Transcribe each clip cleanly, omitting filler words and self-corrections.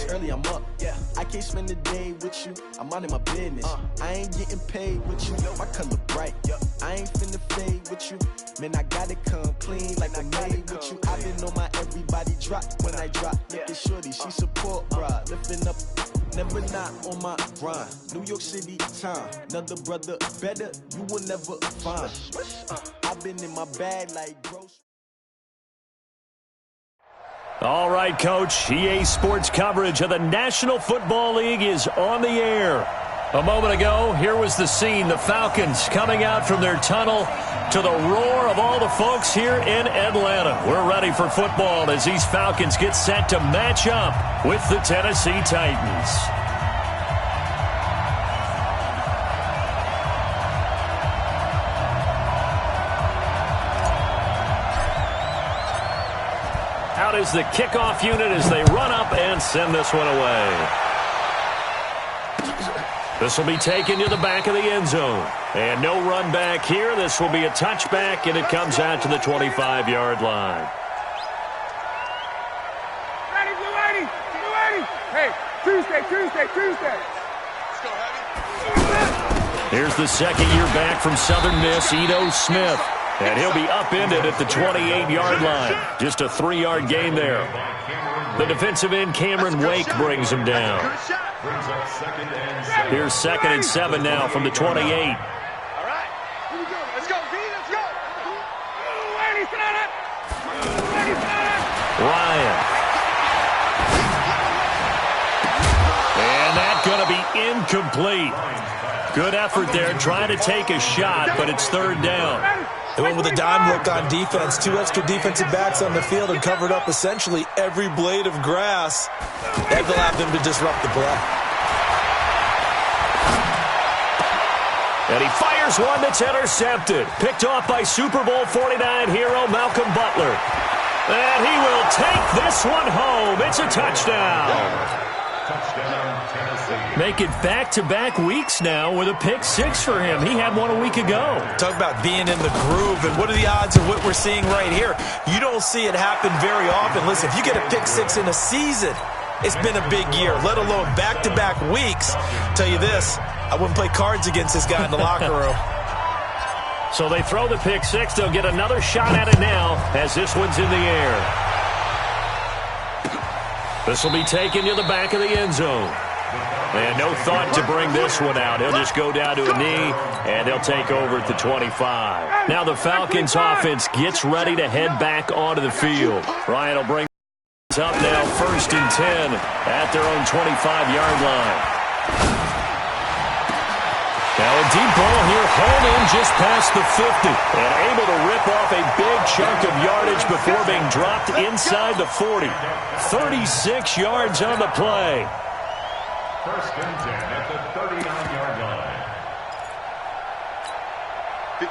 it's early, I'm up. Yeah, I can't spend the day with you. I'm minding my business. I ain't getting paid with you. My color bright. I ain't finna fade with you. Man, I gotta come clean like I made with you. I've been on my everybody drop when I drop. Look at shorty, she support, bruh. Lifting up, never not on my grind. New York City time, another brother better, you will never find. I've been in my bag like gross. All right, Coach. EA Sports coverage of the National Football League is on the air. A moment ago, here was the scene. The Falcons coming out from their tunnel to the roar of all the folks here in Atlanta. We're ready for football as these Falcons get set to match up with the Tennessee Titans. Out is the kickoff unit as they run up and send this one away. This will be taken to the back of the end zone. And no run back here. This will be a touchback, and it comes out to the 25-yard line. Ready, Blue 80! Blue 80! Hey, Tuesday. Let's go, Heavy. Here's the second year back from Southern Miss, Ito Smith. And he'll be upended at the 28-yard line. Just a 3-yard gain there. The defensive end, Cameron Wake, brings him down. Here's 2nd and 7 now from the 28. All right. Here we go. Let's go, V. Let's go. Ryan. And that's going to be incomplete. Good effort there, trying to take a shot, but it's 3rd down. They went with a dime look on defense. 2 extra defensive backs on the field and covered up essentially every blade of grass. That allowed them to disrupt the play. And he fires one that's intercepted. Picked off by Super Bowl 49 hero Malcolm Butler. And he will take this one home. It's a touchdown. Make it back-to-back weeks now with a pick-6 for him. He had one a week ago. Talk about being in the groove, and what are the odds of what we're seeing right here? You don't see it happen very often. Listen, if you get a pick-6 in a season, it's been a big year, let alone back-to-back weeks. Tell you this, I wouldn't play cards against this guy in the locker room. So they throw the pick-6. They'll get another shot at it now as this one's in the air. This will be taken to the back of the end zone. And no thought to bring this one out. He'll just go down to a knee, and they'll take over at the 25. Now the Falcons offense gets ready to head back onto the field. Ryan will bring it up now, 1st and 10 at their own 25-yard line. Now a deep ball here, home in just past the 50. And able to rip off a big chunk of yardage before being dropped inside the 40. 36 yards on the play. 1st and 10 at the 39-yard line.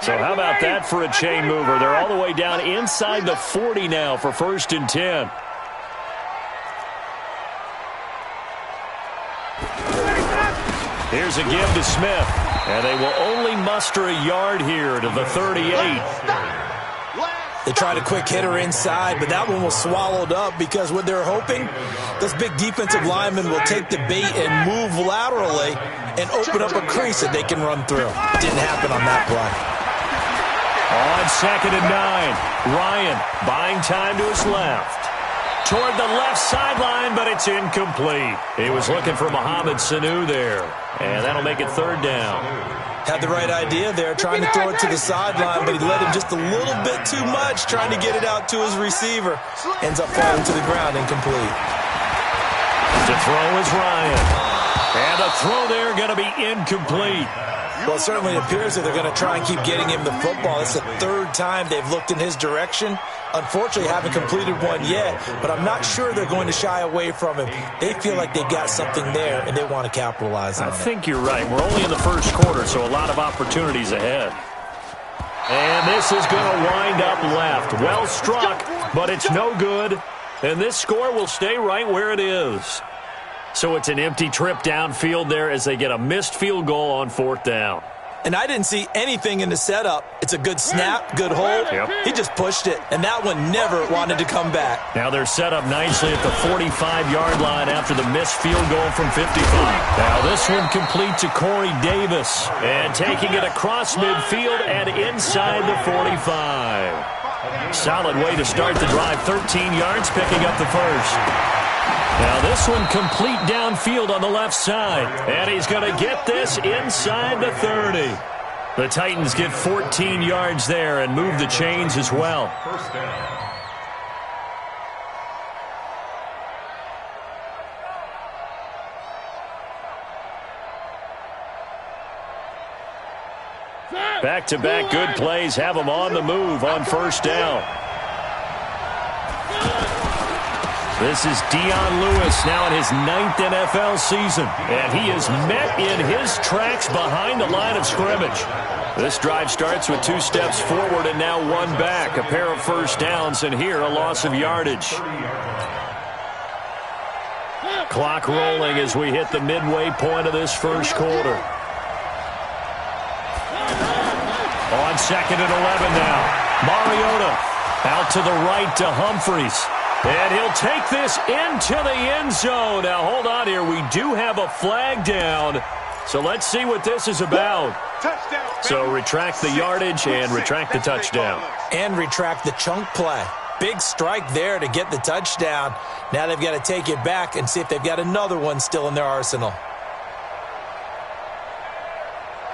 So how about that for a chain mover? They're all the way down inside the 40 now for 1st and 10. Here's a give to Smith. And they will only muster a yard here to the 38. They tried a quick hitter inside, but that one was swallowed up because what they're hoping, those big defensive linemen will take the bait and move laterally and open up a crease that they can run through. Didn't happen on that play. On 2nd and 9, Ryan buying time to his left. Toward the left sideline, but it's incomplete. He was looking for Mohamed Sanu there, and that'll make it 3rd down. Had the right idea there, trying to throw it to the sideline, but he let him just a little bit too much, trying to get it out to his receiver. Ends up falling to the ground, incomplete. To throw is Ryan. And the throw there going to be incomplete. Well, it certainly appears that they're going to try and keep getting him the football. It's the 3rd time they've looked in his direction. Unfortunately, haven't completed one yet, but I'm not sure they're going to shy away from him. They feel like they've got something there, and they want to capitalize on it. I think you're right. We're only in the 1st quarter, so a lot of opportunities ahead. And this is going to wind up left. Well struck, but it's no good. And this score will stay right where it is. So it's an empty trip downfield there as they get a missed field goal on 4th down. And I didn't see anything in the setup. It's a good snap, good hold. Yep. He just pushed it, and that one never wanted to come back. Now they're set up nicely at the 45-yard line after the missed field goal from 55. Now this one complete to Corey Davis. And taking it across midfield and inside the 45. Solid way to start the drive. 13 yards, picking up the first. Now this one complete downfield on the left side. And he's going to get this inside the 30. The Titans get 14 yards there and move the chains as well. First down. Back-to-back good plays have them on the move on first down. This is Dion Lewis now in his 9th NFL season. And he is met in his tracks behind the line of scrimmage. This drive starts with 2 steps forward and now 1 back. A pair of first downs, and here a loss of yardage. Clock rolling as we hit the midway point of this first quarter. On 2nd and 11 now. Mariota out to the right to Humphries. And he'll take this into the end zone. Now, hold on here. We do have a flag down. So let's see what this is about. So retract the yardage and retract the touchdown. And retract the chunk play. Big strike there to get the touchdown. Now they've got to take it back and see if they've got another one still in their arsenal.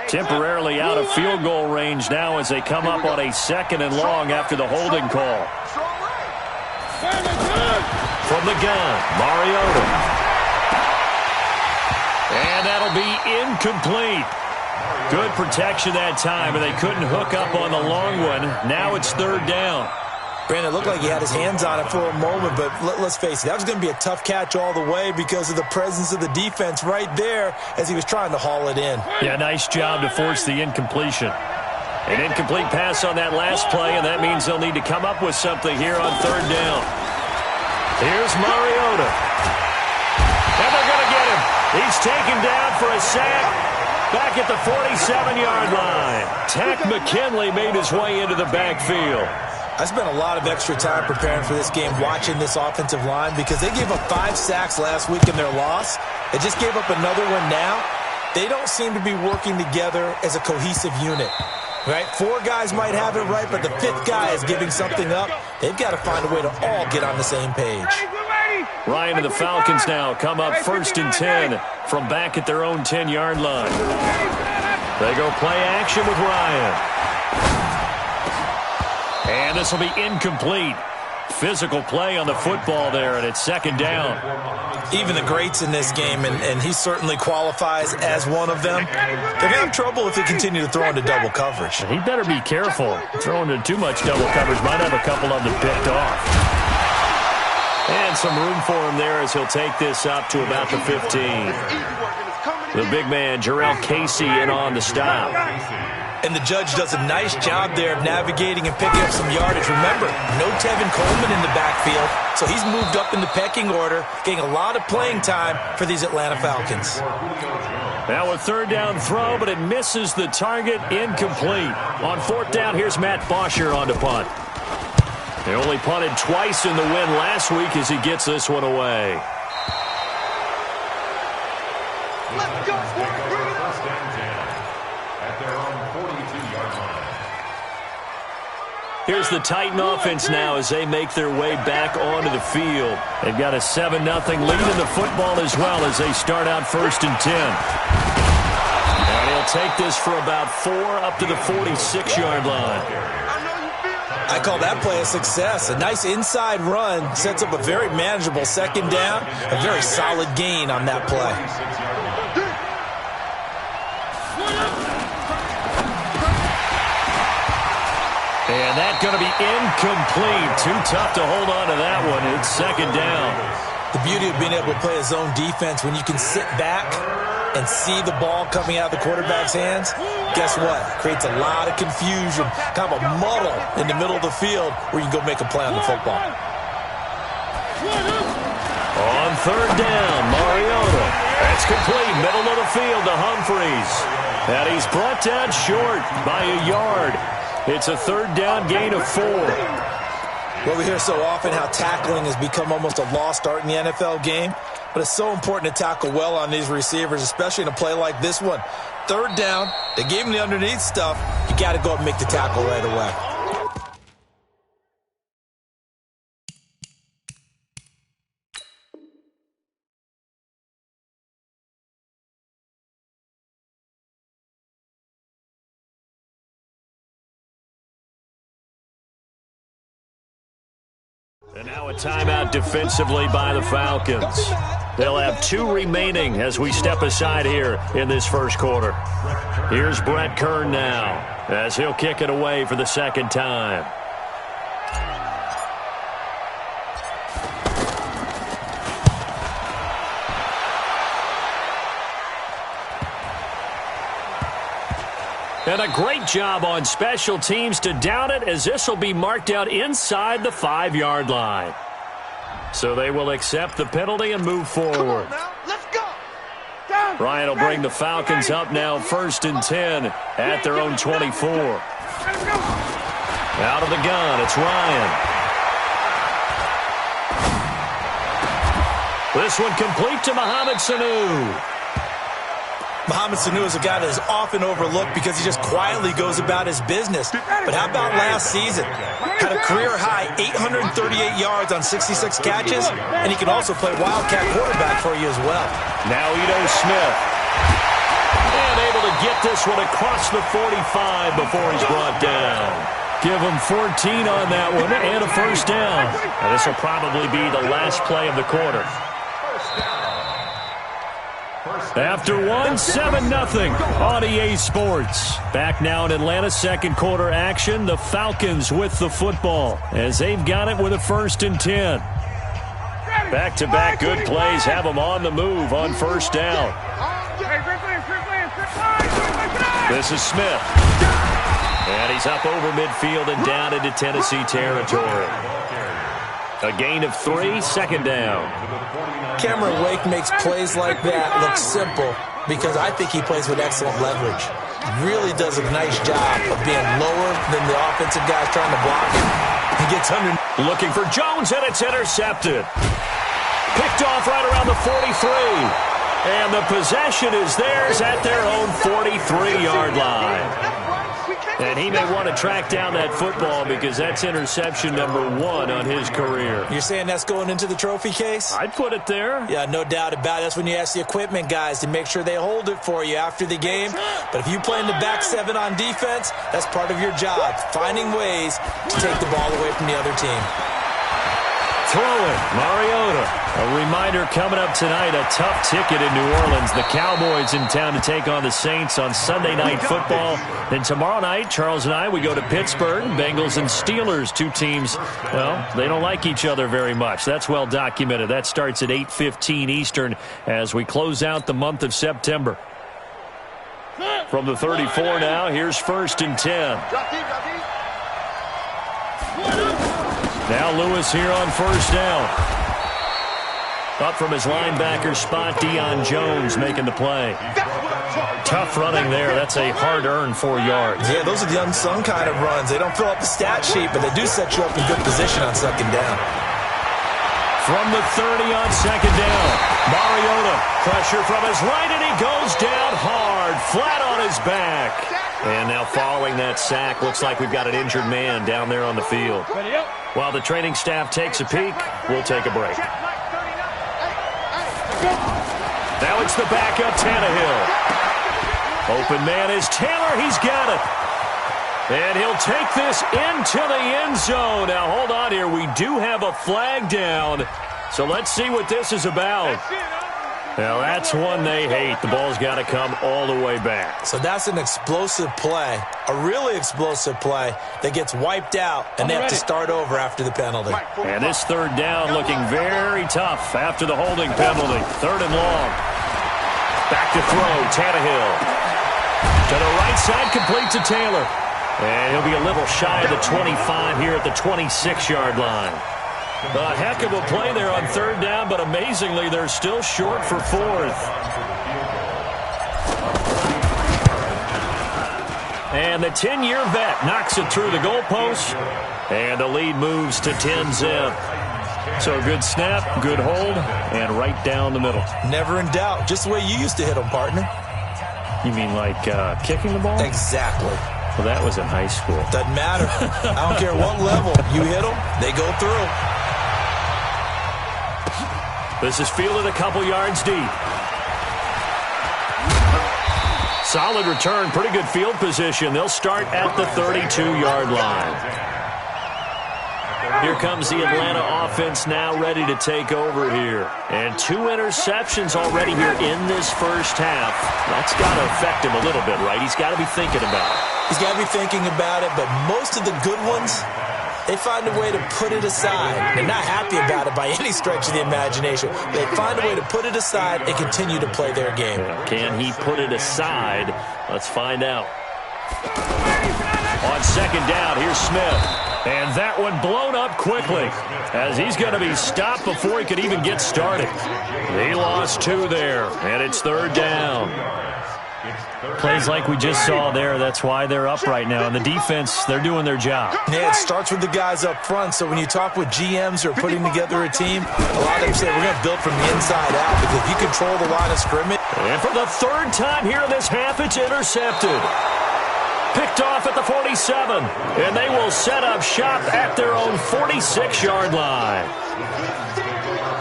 Temporarily out of field goal range now as they come up on a 2nd and long after the holding call. From the gun, Mariota. And that'll be incomplete. Good protection that time, and they couldn't hook up on the long one. Now it's 3rd down. Brandon, it looked like he had his hands on it for a moment, but let's face it, that was going to be a tough catch all the way because of the presence of the defense right there as he was trying to haul it in. Yeah, nice job to force the incompletion. An incomplete pass on that last play, and that means they'll need to come up with something here on 3rd down. Here's Mariota. And they're going to get him. He's taken down for a sack back at the 47-yard line. Tack McKinley made his way into the backfield. I spent a lot of extra time preparing for this game watching this offensive line because they gave up 5 sacks last week in their loss. They just gave up another one now. They don't seem to be working together as a cohesive unit. Right? 4 guys might have it right, but the 5th guy is giving something up. They've got to find a way to all get on the same page. Ryan and the Falcons now come up 1st and 10 from back at their own 10-yard line. They go play action with Ryan. And this will be incomplete. Physical play on the football there, and it's 2nd down. Even the greats in this game, and he certainly qualifies as one of them, they're going to have trouble if they continue to throw into double coverage. He better be careful. Throwing into too much double coverage might have a couple of them picked off. And some room for him there as he'll take this up to about the 15. The big man, Jarrell Casey, in on the stop. And the judge does a nice job there of navigating and picking up some yardage. Remember, no Tevin Coleman in the backfield, so he's moved up in the pecking order, getting a lot of playing time for these Atlanta Falcons. Now a 3rd down throw, but it misses the target, incomplete. On 4th down, here's Matt Bosher on to punt. They only punted twice in the win last week as he gets this one away. Let's go, First and 10 at their own 42-yard line. Here's the Titan offense now as they make their way back onto the field. They've got a 7-0 lead in the football as well as they start out 1st and 10. And he'll take this for about 4 up to the 46-yard line. I call that play a success. A nice inside run sets up a very manageable 2nd down, a very solid gain on that play. And that's going to be incomplete. Too tough to hold on to that one. It's 2nd down. The beauty of being able to play a zone defense when you can sit back and see the ball coming out of the quarterback's hands, guess what? Creates a lot of confusion, kind of a muddle in the middle of the field where you can go make a play on the football. On 3rd down, Mariota. That's complete. Middle of the field to Humphreys. And he's brought down short by a yard. It's a third down gain of 4. Well, we hear so often how tackling has become almost a lost art in the NFL game. But it's so important to tackle well on these receivers, especially in a play like this one. Third down, they gave him the underneath stuff. You got to go up and make the tackle right away. And now a timeout defensively by the Falcons. They'll have 2 remaining as we step aside here in this first quarter. Here's Brett Kern now as he'll kick it away for the second time. And a great job on special teams to down it, as this will be marked out inside the 5-yard line. So they will accept the penalty and move forward. Let's go. Ryan will bring the Falcons up now 1st and 10 at their own 24. Out of the gun, it's Ryan. This one complete to Mohamed Sanu. Mohamed Sanu is a guy that is often overlooked because he just quietly goes about his business. But how about last season? Had a career-high 838 yards on 66 catches, and he can also play wildcat quarterback for you as well. Now Ito Smith. And able to get this one across the 45 before he's brought down. Give him 14 on that one and a first down. And this will probably be the last play of the quarter. After 1, 7-0 on EA Sports. Back now in Atlanta, second quarter action. The Falcons with the football as they've got it with a 1st and 10. Back-to-back good plays have them on the move on first down. This is Smith. And he's up over midfield and down into Tennessee territory. A gain of 3, second down. Cameron Wake makes plays like that look simple because I think he plays with excellent leverage. Really does a nice job of being lower than the offensive guys trying to block him. He gets under. Looking for Jones, and it's intercepted. Picked off right around the 43. And the possession is theirs at their own 43-yard line. And he may want to track down that football because that's interception number 1 on his career. You're saying that's going into the trophy case? I'd put it there. Yeah, no doubt about it. That's when you ask the equipment guys to make sure they hold it for you after the game. But if you play in the back 7 on defense, that's part of your job, finding ways to take the ball away from the other team. Throwing, Mariota. A reminder coming up tonight, a tough ticket in New Orleans. The Cowboys in town to take on the Saints on Sunday Night Football. Then tomorrow night, Charles and I, we go to Pittsburgh. Bengals and Steelers, 2 teams, well, they don't like each other very much. That's well documented. That starts at 8:15 Eastern as we close out the month of September. From the 34 now, here's 1st and 10. Now Lewis here on first down. Up from his linebacker spot, Deion Jones making the play. Tough running there. That's a hard-earned 4 yards. Yeah, those are the unsung kind of runs. They don't fill up the stat sheet, but they do set you up in good position on second down. From the 30 on second down, Mariota. Pressure from his right, and he goes down hard, flat on his back. And now following that sack, looks like we've got an injured man down there on the field. While the training staff takes a peek, we'll take a break. Now it's the backup, Tannehill. Open man is Taylor. He's got it. And he'll take this into the end zone. Now, hold on here. We do have a flag down. So let's see what this is about. Now, that's one they hate. The ball's got to come all the way back. So that's an explosive play, a really explosive play that gets wiped out, and they have to start over after the penalty. And this third down looking very tough after the holding penalty. 3rd and long. Back to throw, Tannehill. To the right side, complete to Taylor. And he'll be a little shy of the 25 here at the 26-yard line. A heck of a play there on 3rd down, but amazingly, they're still short for 4th. And the 10-year vet knocks it through the goalpost. And the lead moves to 10-zip. So good snap, good hold, and right down the middle. Never in doubt. Just the way you used to hit them, partner. You mean like kicking the ball? Exactly. Well, that was in high school. Doesn't matter. I don't care what level. You hit them, they go through. This is fielded a couple yards deep. Solid return, pretty good field position. They'll start at the 32-yard line. Here comes the Atlanta offense now ready to take over here. And 2 interceptions already here in this first half. That's got to affect him a little bit, right? He's got to be thinking about it. He's got to be thinking about it, but most of the good ones, they find a way to put it aside. They're not happy about it by any stretch of the imagination. They find a way to put it aside and continue to play their game. Can he put it aside? Let's find out. On second down, here's Smith. And that one blown up quickly as he's going to be stopped before he could even get started. He lost 2 there, and it's third down. Plays like we just saw there, that's why they're up right now. And the defense, they're doing their job. Yeah, it starts with the guys up front. So when you talk with GMs who are putting together a team, a lot of them say we're going to build from the inside out because if you control the line of scrimmage. And for the third time here in this half, it's intercepted. Picked off at the 47, and they will set up shop at their own 46-yard line.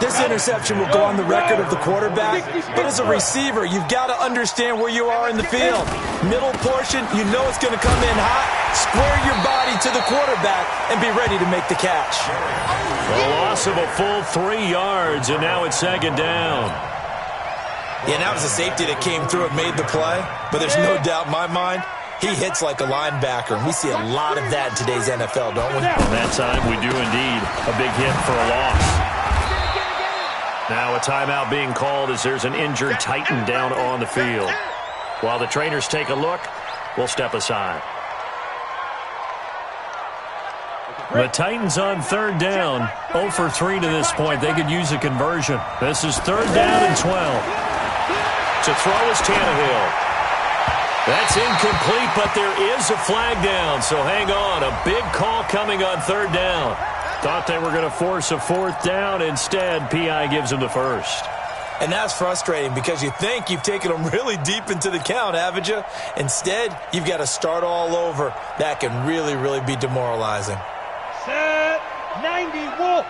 This interception will go on the record of the quarterback, but as a receiver, you've got to understand where you are in the field. Middle portion, you know it's going to come in hot. Square your body to the quarterback and be ready to make the catch. A loss of a full 3 yards, and now it's second down. Yeah, that was a safety that came through and made the play, but there's no doubt in my mind, he hits like a linebacker, and we see a lot of that in today's NFL, don't we? And that time, we do indeed. A big hit for a loss. Now a timeout being called as there's an injured Titan down on the field. While the trainers take a look, we'll step aside. The Titans on third down. 0 for 3 to this point. They could use a conversion. This is third down and 12. To throw is Tannehill. That's incomplete, but there is a flag down, so hang on. A big call coming on third down. Thought they were going to force a fourth down. Instead, P.I. gives them the first. And that's frustrating because you think you've taken them really deep into the count, haven't you? Instead, you've got to start all over. That can really, really be demoralizing. Set 90 Wolf.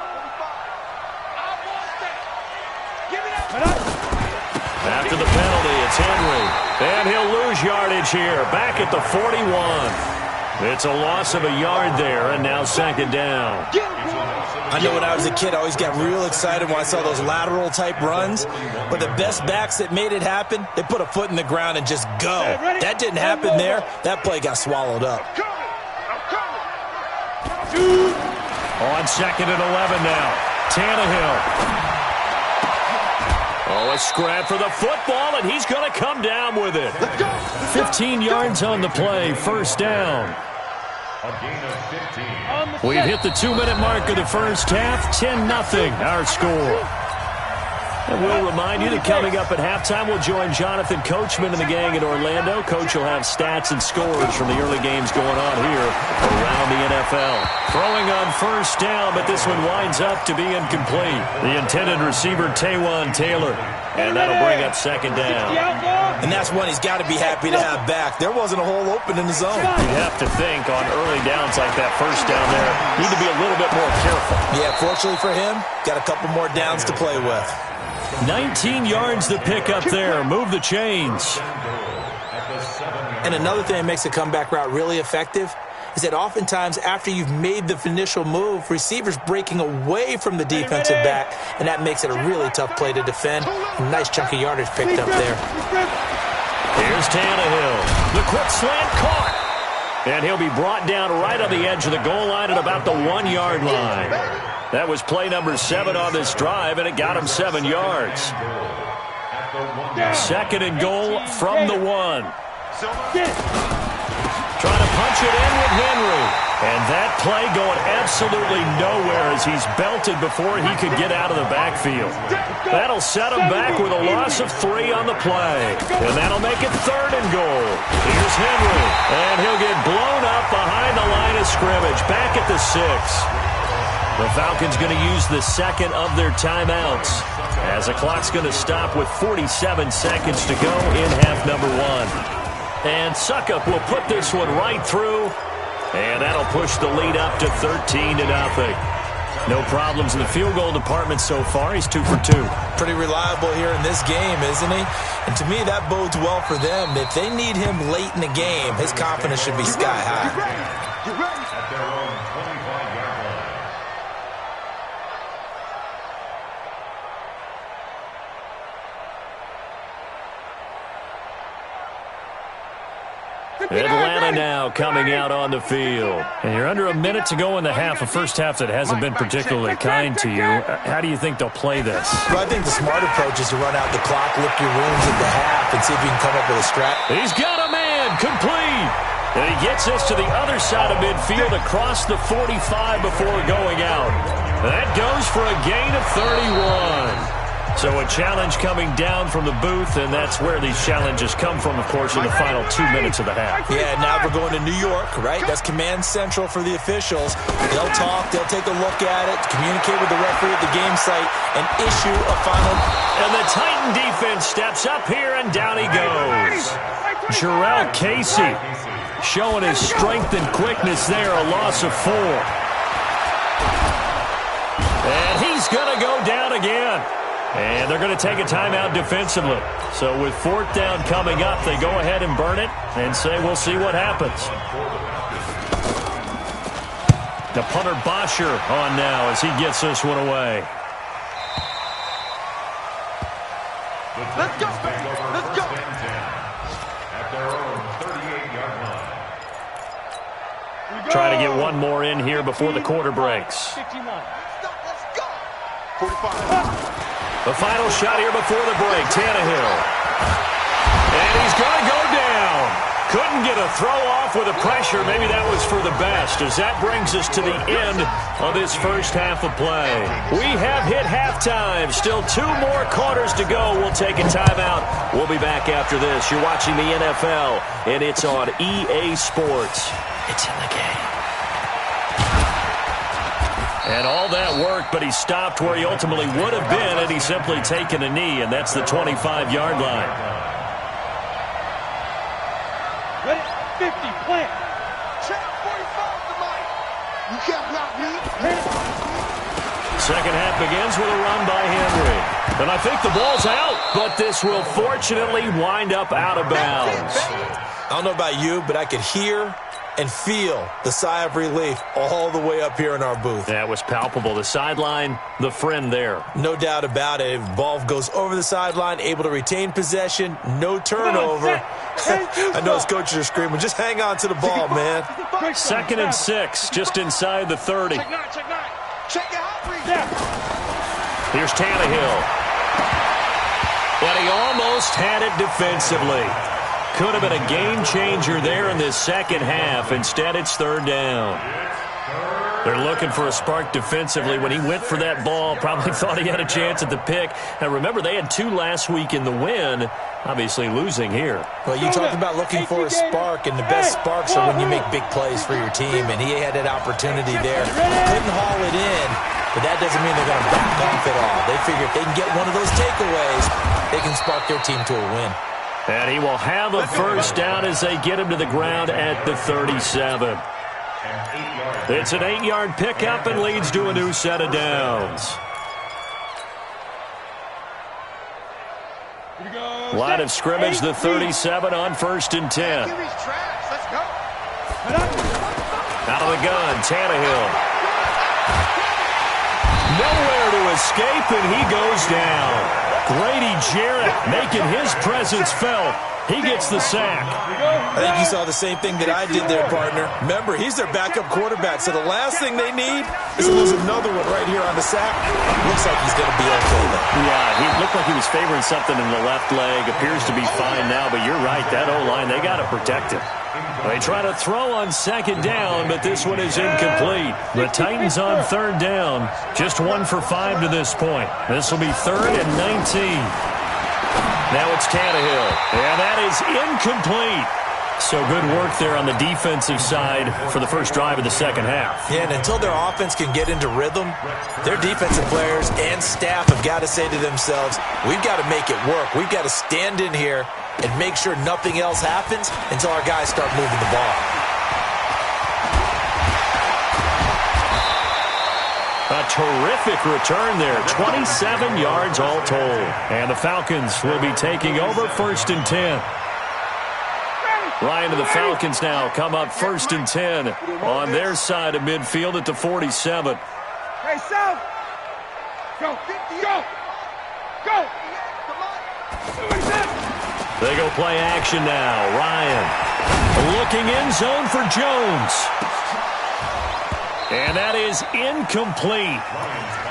After the penalty, it's Henry. And he'll lose yardage here. Back at the 41. It's a loss of a yard there, and now second down. I know when I was a kid, I always got real excited when I saw those lateral-type runs. But the best backs that made it happen, they put a foot in the ground and just go. That didn't happen there. That play got swallowed up. On second and 11 now. Tannehill. Oh, a scrap for the football, and he's going to come down with it. 15 yards on the play, first down. A gain of 15. We've hit the 2-minute mark of the first half. 10-0 our score. And we'll remind you that coming up at halftime, we'll join Jonathan Coachman and the gang in Orlando. Coach will have stats and scores from the early games going on here around the NFL. Throwing on first down, but this one winds up to be incomplete. The intended receiver, Taywan Taylor. And that'll bring up second down. And that's one he's got to be happy to have back. There wasn't a hole open in the zone. You'd have to think on early downs like that first down there, need to be a little bit more careful. Yeah, fortunately for him, got a couple more downs to play with. 19 yards to pick up there. Move the chains. And another thing that makes a comeback route really effective is that oftentimes after you've made the initial move, receivers breaking away from the defensive back, and that makes it a really tough play to defend. A nice chunk of yardage picked up there. Here's Tannehill. The quick slant caught. And he'll be brought down right on the edge of the goal line at about the 1-yard line. That was play number 7 on this drive, and it got him 7 yards. Second and goal from the 1. Trying to punch it in with Henry. And that play going absolutely nowhere as he's belted before he could get out of the backfield. That'll set him back with a loss of 3 on the play. And that'll make it 3rd and goal. Here's Henry. And he'll get blown up behind the line of scrimmage. Back at the 6. The Falcons going to use the second of their timeouts as the clock's going to stop with 47 seconds to go in half number 1. And Suckup will put this one right through, and that'll push the lead up to 13-0. No problems in the field goal department so far. He's 2 for 2. Pretty reliable here in this game, isn't he? And to me, that bodes well for them. If they need him late in the game, his confidence should be sky high. Get ready. At their own 25-yard line. Atlanta now coming out on the field. And you're under a minute to go in the half, a first half that hasn't been particularly kind to you. How do you think they'll play this? Well, I think the smart approach is to run out the clock, lick your wounds at the half, and see if you can come up with a strat. He's got a man, complete. And he gets this to the other side of midfield across the 45 before going out. That goes for a gain of 31. So a challenge coming down from the booth, and that's where these challenges come from, of course, in the final 2 minutes of the half. Yeah, now we're going to New York, right? That's command central for the officials. They'll talk, they'll take a look at it, communicate with the referee at the game site, and issue a final. And the Titan defense steps up here, and down he goes. Jarrell Casey showing his strength and quickness there, a loss of 4. And he's going to go down again. And they're going to take a timeout defensively. So with 4th down coming up, they go ahead and burn it and say we'll see what happens. The punter Bosher on now as he gets this one away. Let's go, baby. Let's go. At their own 38-yard line. Try to get one more in here before the quarter breaks. 59. Let's go. 45. The final shot here before the break, Tannehill. And he's going to go down. Couldn't get a throw off with the pressure. Maybe that was for the best, as that brings us to the end of this first half of play. We have hit halftime. Still 2 more quarters to go. We'll take a timeout. We'll be back after this. You're watching the NFL, and it's on EA Sports. It's in the game. And all that work, but he stopped where he ultimately would have been had he simply taken a knee, and that's the 25-yard line. Ready? 50, plant. Check 45 to Mike. You can't block me. Second half begins with a run by Henry. And I think the ball's out, but this will fortunately wind up out of bounds. I don't know about you, but I could hear and feel the sigh of relief all the way up here in our booth. That was palpable. The sideline, the friend there. No doubt about it. Ball goes over the sideline, able to retain possession, no turnover. I know his coaches are screaming, just hang on to the ball, man. 2nd and 6, just inside the 30. Check 9, check 9. Check it out. Here's Tannehill. And he almost had it defensively. Could have been a game changer there in this second half. Instead, it's 3rd down. They're looking for a spark defensively. When he went for that ball, probably thought he had a chance at the pick. Now, remember, they had 2 last week in the win, obviously losing here. Well, you talked about looking for a spark, and the best sparks are when you make big plays for your team, and he had that opportunity there. Couldn't haul it in, but that doesn't mean they're going to back off at all. They figure if they can get one of those takeaways, they can spark their team to a win. And he will have a first down as they get him to the ground at the 37. It's an 8-yard pickup and leads to a new set of downs. Line of scrimmage, the 37 on 1st and 10. Out of the gun, Tannehill. Nowhere to escape, and he goes down. Grady Jarrett making his presence felt. He gets the sack. I think you saw the same thing that I did there, partner. Remember, he's their backup quarterback, so the last thing they need is to lose another one right here on the sack. Looks like he's going to be okay, though. Yeah, he looked like he was favoring something in the left leg. Appears to be fine now, but you're right. That O-line, they got to protect him. They try to throw on second down, but this one is incomplete. The Titans on third down. Just 1 for 5 to this point. This will be 3rd and 19. Now it's Tannehill, and that is incomplete. So good work there on the defensive side for the first drive of the second half. Yeah, and until their offense can get into rhythm, their defensive players and staff have got to say to themselves, we've got to make it work. We've got to stand in here and make sure nothing else happens until our guys start moving the ball. A terrific return there, 27 yards all told. And the Falcons will be taking over 1st and 10. Ryan and the Falcons now come up 1st and 10 on their side of midfield at the 47. Hey, South! Go! Go! Go! They go play action now. Ryan looking end zone for Jones. And that is incomplete.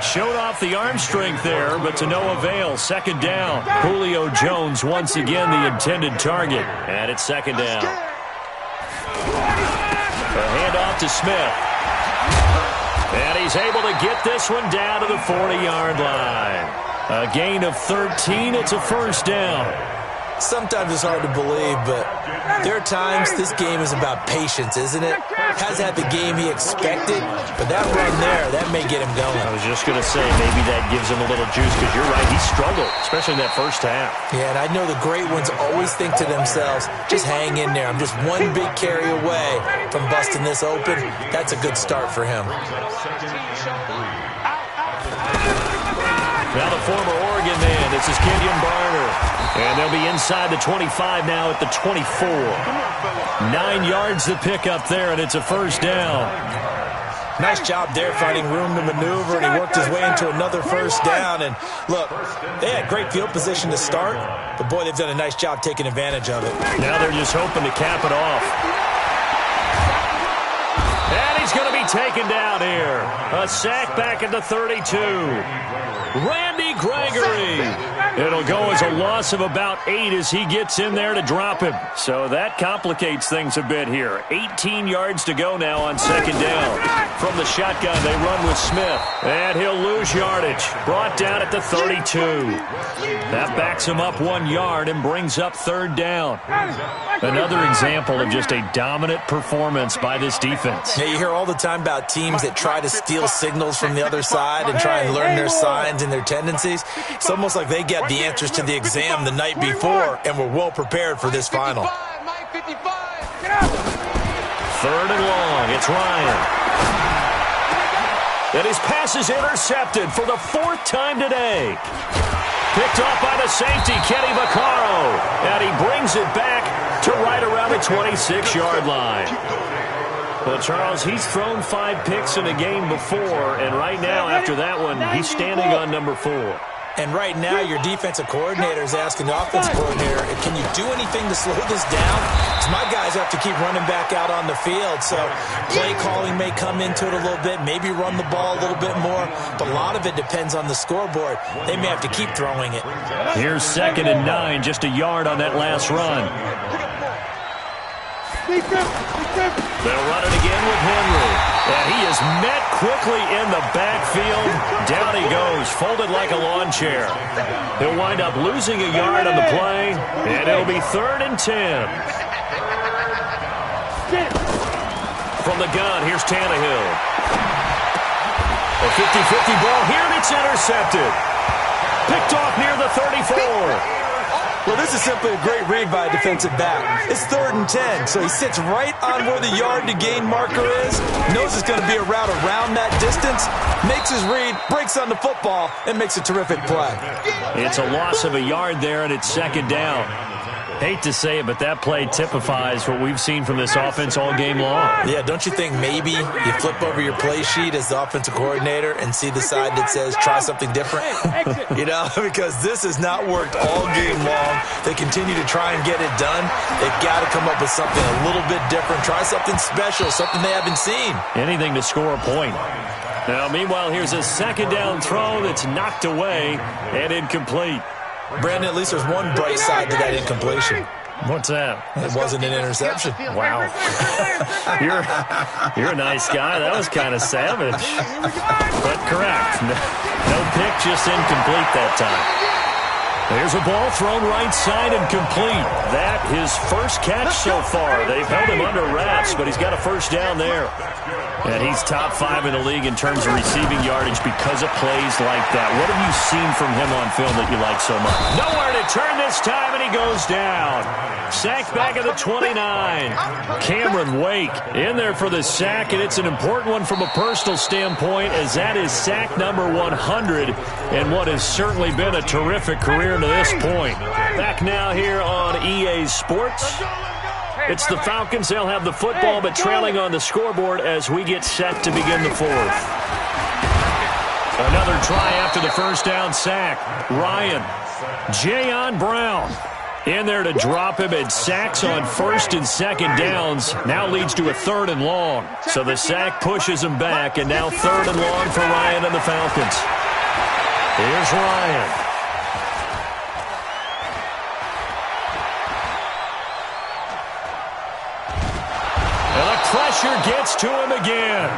Showed off the arm strength there, but to no avail. 2nd down. Julio Jones once again the intended target. And it's 2nd down. A handoff to Smith. And he's able to get this one down to the 40-yard line. A gain of 13. It's a 1st down. Sometimes it's hard to believe, but there are times this game is about patience, isn't it? Hasn't had the game he expected, but that run there, that may get him going. I was just going to say, maybe that gives him a little juice, because you're right, he struggled, especially in that first half. Yeah, and I know the great ones always think to themselves, just hang in there. I'm just one big carry away from busting this open. That's a good start for him. Now the former Oregon man, this is Kenyon Barner. And they'll be inside the 25 now at the 24. 9 yards to pick up there, and it's a 1st down. Nice job there finding room to maneuver, and he worked his way into another 1st down. And look, they had great field position to start, but boy, they've done a nice job taking advantage of it. Now they're just hoping to cap it off. And he's going to be taken down here. A sack back at the 32. Randy Gregory. It'll go as a loss of about 8 as he gets in there to drop him. So that complicates things a bit here. 18 yards to go now on 2nd down. From the shotgun, they run with Smith. And he'll lose yardage. Brought down at the 32. That backs him up 1 yard and brings up 3rd down. Another example of just a dominant performance by this defense. Yeah, you hear all the time about teams that try to steal signals from the other side and try and learn their signs and their tendencies. It's almost like they get the answers to the exam the night before and were well prepared for this final. 3rd and long. It's Ryan. And his pass is intercepted for the 4th time today. Picked off by the safety, Kenny Vaccaro. And he brings it back to right around the 26-yard line. Well, Charles, he's thrown 5 picks in a game before, and right now, after that one, he's standing on number 4. And right now, your defensive coordinator is asking the offensive coordinator, can you do anything to slow this down? Because my guys have to keep running back out on the field. So play calling may come into it a little bit, maybe run the ball a little bit more. But a lot of it depends on the scoreboard. They may have to keep throwing it. Here's 2nd and 9, just a yard on that last run. They'll run it again with Henry. And he is met quickly in the backfield. Down he goes, folded like a lawn chair. He'll wind up losing a yard on the play, and it'll be 3rd and 10. From the gun, here's Tannehill. A 50-50 ball here, and it's intercepted. Picked off near the 34. Well, this is simply a great read by a defensive back. It's 3rd and 10, so he sits right on where the yard-to-gain marker is, knows it's going to be a route around that distance, makes his read, breaks on the football, and makes a terrific play. It's a loss of a yard there, and it's 2nd down. Hate to say it, but that play typifies what we've seen from this offense all game long. Yeah, don't you think maybe you flip over your play sheet as the offensive coordinator and see the side that says try something different? You know, because this has not worked all game long. They continue to try and get it done. They've got to come up with something a little bit different. Try something special, something they haven't seen. Anything to score a point. Now, meanwhile, here's a 2nd down throw that's knocked away and incomplete. Brandon, at least there's one bright side to that incompletion. What's that? It wasn't an interception. Wow. You're a nice guy. That was kind of savage. But correct. No pick, just incomplete that time. There's a ball thrown right side and complete. That his first catch so far. They've held him under wraps, but he's got a first down there. And he's top 5 in the league in terms of receiving yardage because of plays like that. What have you seen from him on film that you like so much? Nowhere to turn this time, and he goes down. Sacked back at the 29. Cameron Wake in there for the sack, and it's an important one from a personal standpoint as that is sack number 100 and what has certainly been a terrific career to this point. Back now here on EA Sports. It's the Falcons. They'll have the football, but trailing on the scoreboard as we get set to begin the fourth. Another try after the first down sack. Ryan. Jayon Brown in there to drop him, and sacks on first and second downs. Now leads to a 3rd and long. So the sack pushes him back, and now 3rd and long for Ryan and the Falcons. Here's Ryan. Pressure gets to him again.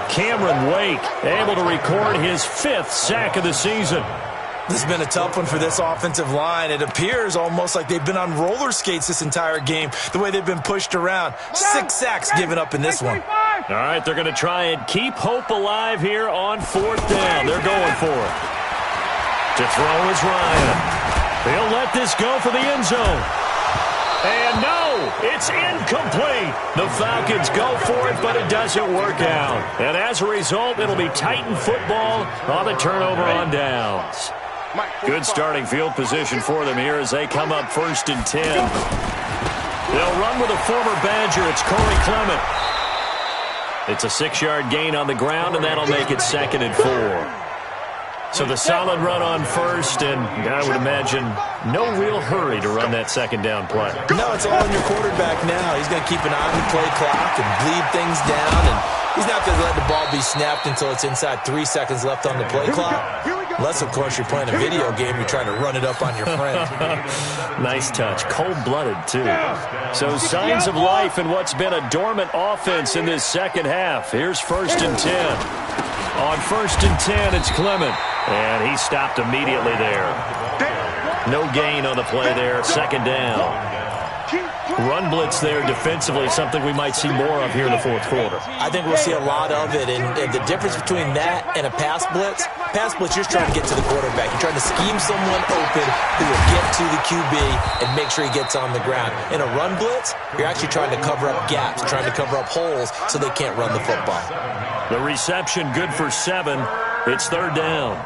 Cameron Wake able to record his 5th sack of the season. This has been a tough one for this offensive line. It appears almost like they've been on roller skates this entire game, the way they've been pushed around. 6 sacks given up in this one. All right, they're going to try and keep hope alive here on 4th down. They're going for it. To throw is Ryan. He'll let this go for the end zone. And no, it's incomplete. The Falcons go for it, but it doesn't work out. And as a result, it'll be Titan football on the turnover on downs. Good starting field position for them here as they come up 1st and 10. They'll run with a former Badger. It's Corey Clement. It's a 6-yard gain on the ground, and that'll make it 2nd and 4. So the solid run on first, and I would imagine no real hurry to run that 2nd down play. No, it's all on your quarterback now. He's going to keep an eye on the play clock and bleed things down, and he's not going to let the ball be snapped until it's inside 3 seconds left on the play clock. Unless, of course, you're playing a video game, you're trying to run it up on your friend. Nice touch. Cold-blooded, too. So signs of life in what's been a dormant offense in this second half. Here's 1st and 10. On 1st and 10, it's Clement. And he stopped immediately there. No gain on the play there. 2nd down. Run blitz there defensively, something we might see more of here in the 4th quarter. I think we'll see a lot of it. And the difference between that and a pass blitz, you're just trying to get to the quarterback. You're trying to scheme someone open who will get to the QB and make sure he gets on the ground. In a run blitz, you're actually trying to cover up gaps, trying to cover up holes so they can't run the football. The reception good for 7. It's 3rd down.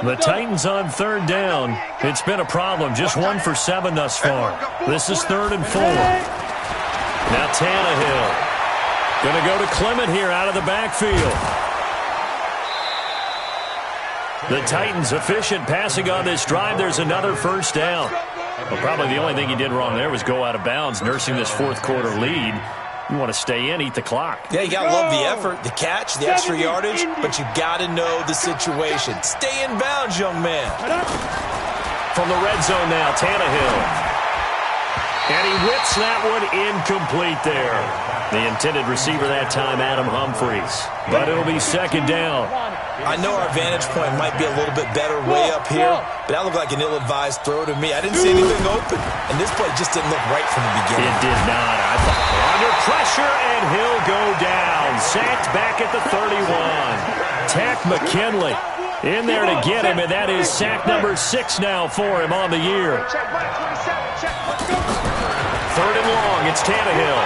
The Titans on 3rd down. It's been a problem. Just 1 for 7 thus far. This is 3rd and 4. Now Tannehill. Going to go to Clement here out of the backfield. The Titans efficient passing on this drive. There's another 1st down. Well, probably the only thing he did wrong there was go out of bounds, nursing this 4th quarter lead. You want to stay in, eat the clock. Yeah, you got to love the effort, the catch, the extra yardage, but you got to know the situation. Stay in bounds, young man. From the red zone now, Tannehill. And he whips that one incomplete there. The intended receiver that time, Adam Humphries. But it'll be 2nd down. I know our vantage point might be a little bit better way up here, but that looked like an ill-advised throw to me. I didn't see anything open, and this play just didn't look right from the beginning. It did not. I thought under pressure, and he'll go down. Sacked back at the 31. Tack McKinley in there to get him, and that is sack number 6 now for him on the year. 3rd and long, it's Tannehill.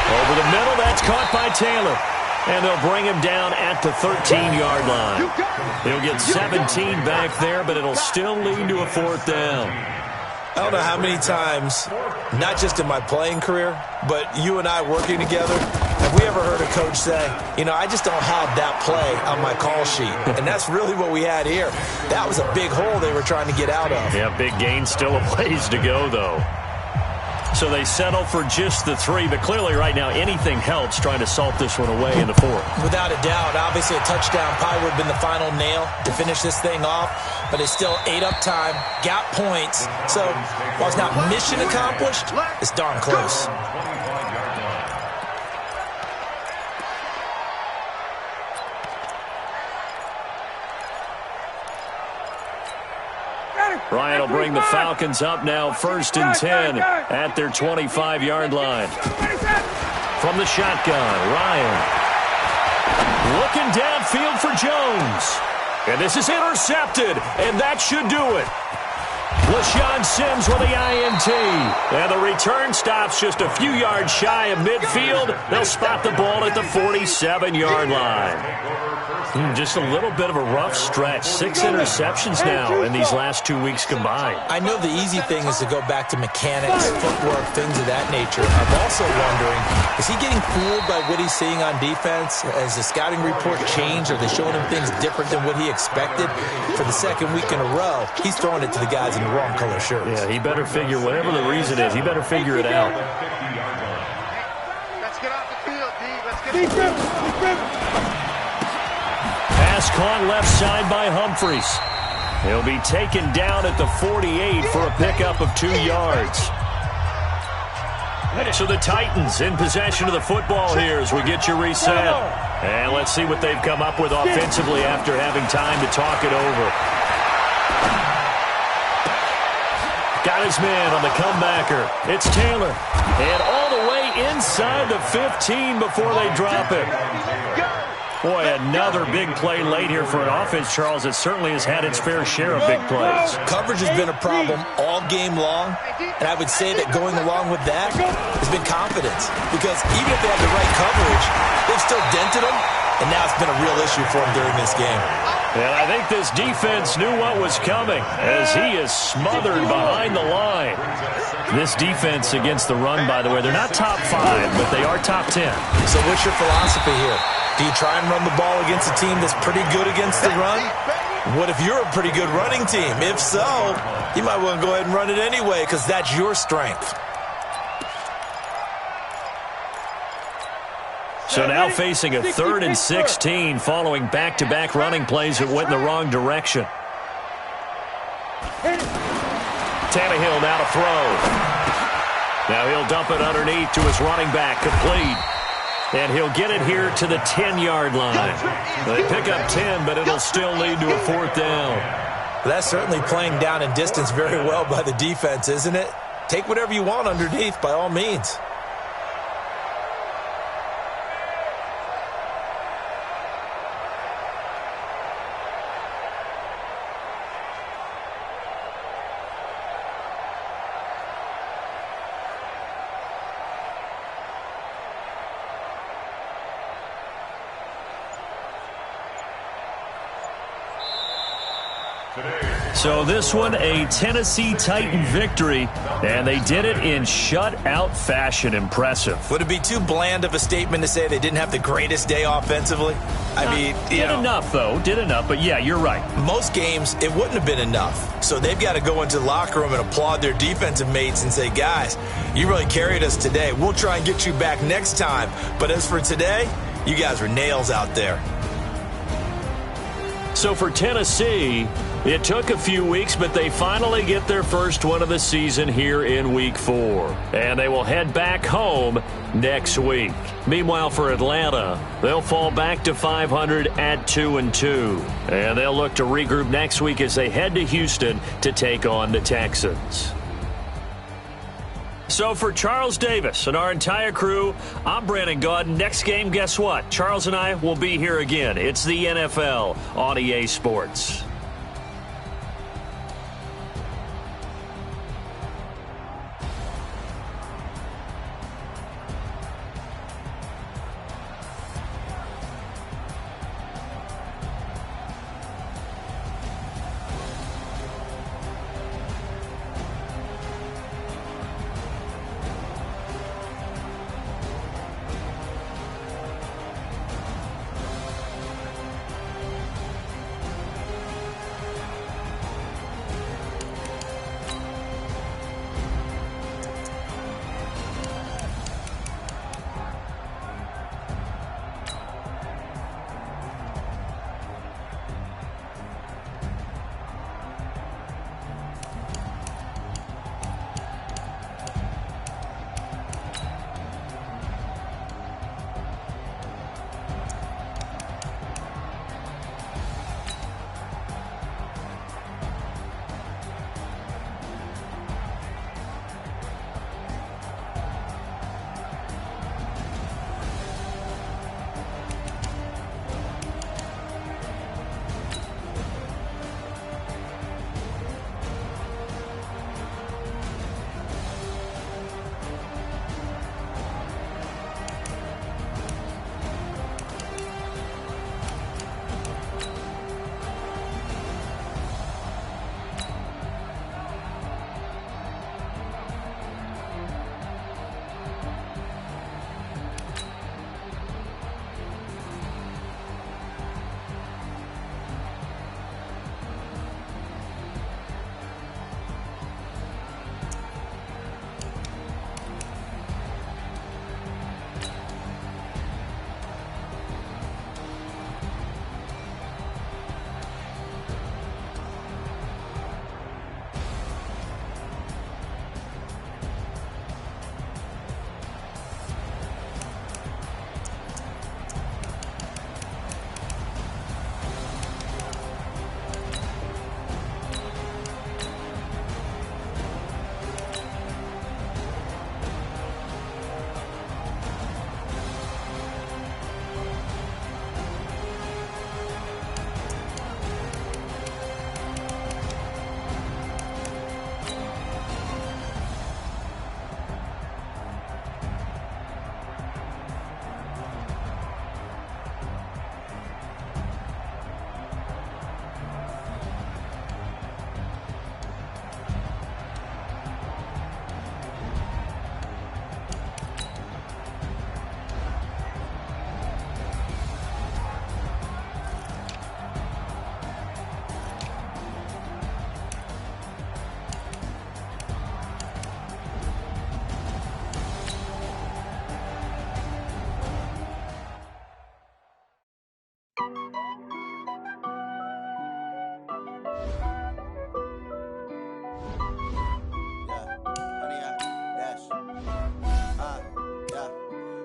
Over the middle, that's caught by Taylor. And they'll bring him down at the 13-yard line. He'll get 17 back there, but it'll still lead to a 4th down. I don't know how many times, not just in my playing career, but you and I working together, have we ever heard a coach say, you know, I just don't have that play on my call sheet. And that's really what we had here. That was a big hole they were trying to get out of. Yeah, big gain, still a ways to go, though. So they settle for just the 3, but clearly right now anything helps trying to salt this one away in the 4th. Without a doubt, obviously a touchdown probably would have been the final nail to finish this thing off, but it's still ate up time, got points. So while it's not mission accomplished, it's darn close. Ryan will bring the Falcons up now, 1st and 10 at their 25-yard line. From the shotgun, Ryan looking downfield for Jones. And this is intercepted, and that should do it. LaShawn Sims with the INT. And the return stops just a few yards shy of midfield. They'll spot the ball at the 47-yard line. Just a little bit of a rough stretch. 6 interceptions now in these last 2 weeks combined. I know the easy thing is to go back to mechanics, footwork, things of that nature. I'm also wondering, is he getting fooled by what he's seeing on defense? Has the scouting report changed? Are they showing him things different than what he expected? For the 2nd week in a row, he's throwing it to the guys in the wrong color shirts. Yeah, he better figure, whatever the reason is, he better figure it out. Let's get off the field, D. Let's get Pass caught left side by Humphries. He'll be taken down at the 48 for a pickup of 2 yards. So the Titans in possession of the football here as we get you reset. And let's see what they've come up with offensively after having time to talk it over. Got his man on the comebacker. It's Taylor. And all the way inside the 15 before they drop it. Boy, another big play late here for an offense, Charles, that certainly has had its fair share of big plays. Coverage has been a problem all game long, and I would say that going along with that has been confidence. Because even if they have the right coverage, they've still dented them, and now it's been a real issue for them during this game. And I think this defense knew what was coming as he is smothered behind the line. This defense against the run, by the way, they're not top 5, but they are top 10. So what's your philosophy here? Do you try and run the ball against a team that's pretty good against the run? What if you're a pretty good running team? If so, you might want to go ahead and run it anyway because that's your strength. So now facing a 3rd and 16 following back-to-back running plays that went in the wrong direction. Tannehill now to throw. Now he'll dump it underneath to his running back, complete. And he'll get it here to the 10-yard line. They pick up 10, but it'll still lead to a 4th down. That's certainly playing down in distance very well by the defense, isn't it? Take whatever you want underneath, by all means. So this one, a Tennessee Titan victory, and they did it in shutout fashion. Impressive. Would it be too bland of a statement to say they didn't have the greatest day offensively? I mean, did enough, though. Did enough, but yeah, you're right. Most games, it wouldn't have been enough. So they've got to go into the locker room and applaud their defensive mates and say, guys, you really carried us today. We'll try and get you back next time. But as for today, you guys were nails out there. So for Tennessee, it took a few weeks, but they finally get their first one of the season here in Week 4. And they will head back home next week. Meanwhile, for Atlanta, they'll fall back to 500 at 2-2. And they'll look to regroup next week as they head to Houston to take on the Texans. So for Charles Davis and our entire crew, I'm Brandon Gaudin. Next game, guess what? Charles and I will be here again. It's the NFL on EA Sports.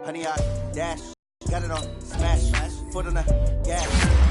100 yard dash. Got it on smash, foot on the gas.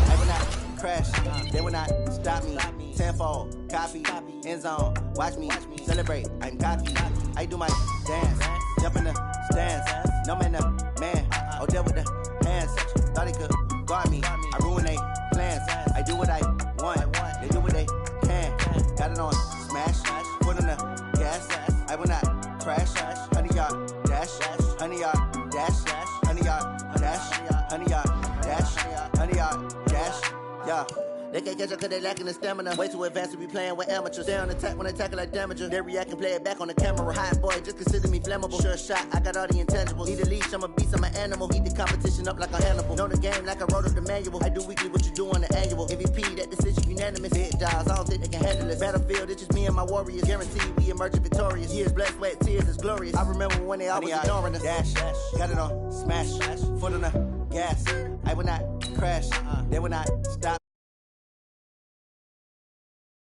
I will not crash, they will not stop me. Tenfold, copy, end zone, watch me celebrate. I'm cocky, I do my dance, jump in the stands. No man, the man, Odell with the hands. Thought he could guard me, I ruin they plans. I do what I want, they do what they can. Got it on smash, foot on the gas. I will not crash, 100 yard dash, 100 yard dash, 100 yard dash, 100 yard dash, 100 yard dash, yeah. They can't catch up cause they lacking the stamina. Way too advanced to be playing with amateurs. Stay on attack when they tackle like damager. They react and play it back on the camera. Hot boy, just consider me flammable. Sure shot, I got all the intangibles. Need a leash, I'm a beast, I'm an animal. Heat the competition up like a Hannibal. Know the game like I wrote up the manual. I do weekly what you do on the annual. MVP, that decision unanimous. Big jobs, I don't think they can handle this. Battlefield, it's just me and my warriors. Guaranteed we emerging victorious. Years, blood, sweat, tears, it's glorious. I remember when they always ignoring us. Dash, got it on smash, foot on the gas. I will not crash, they will not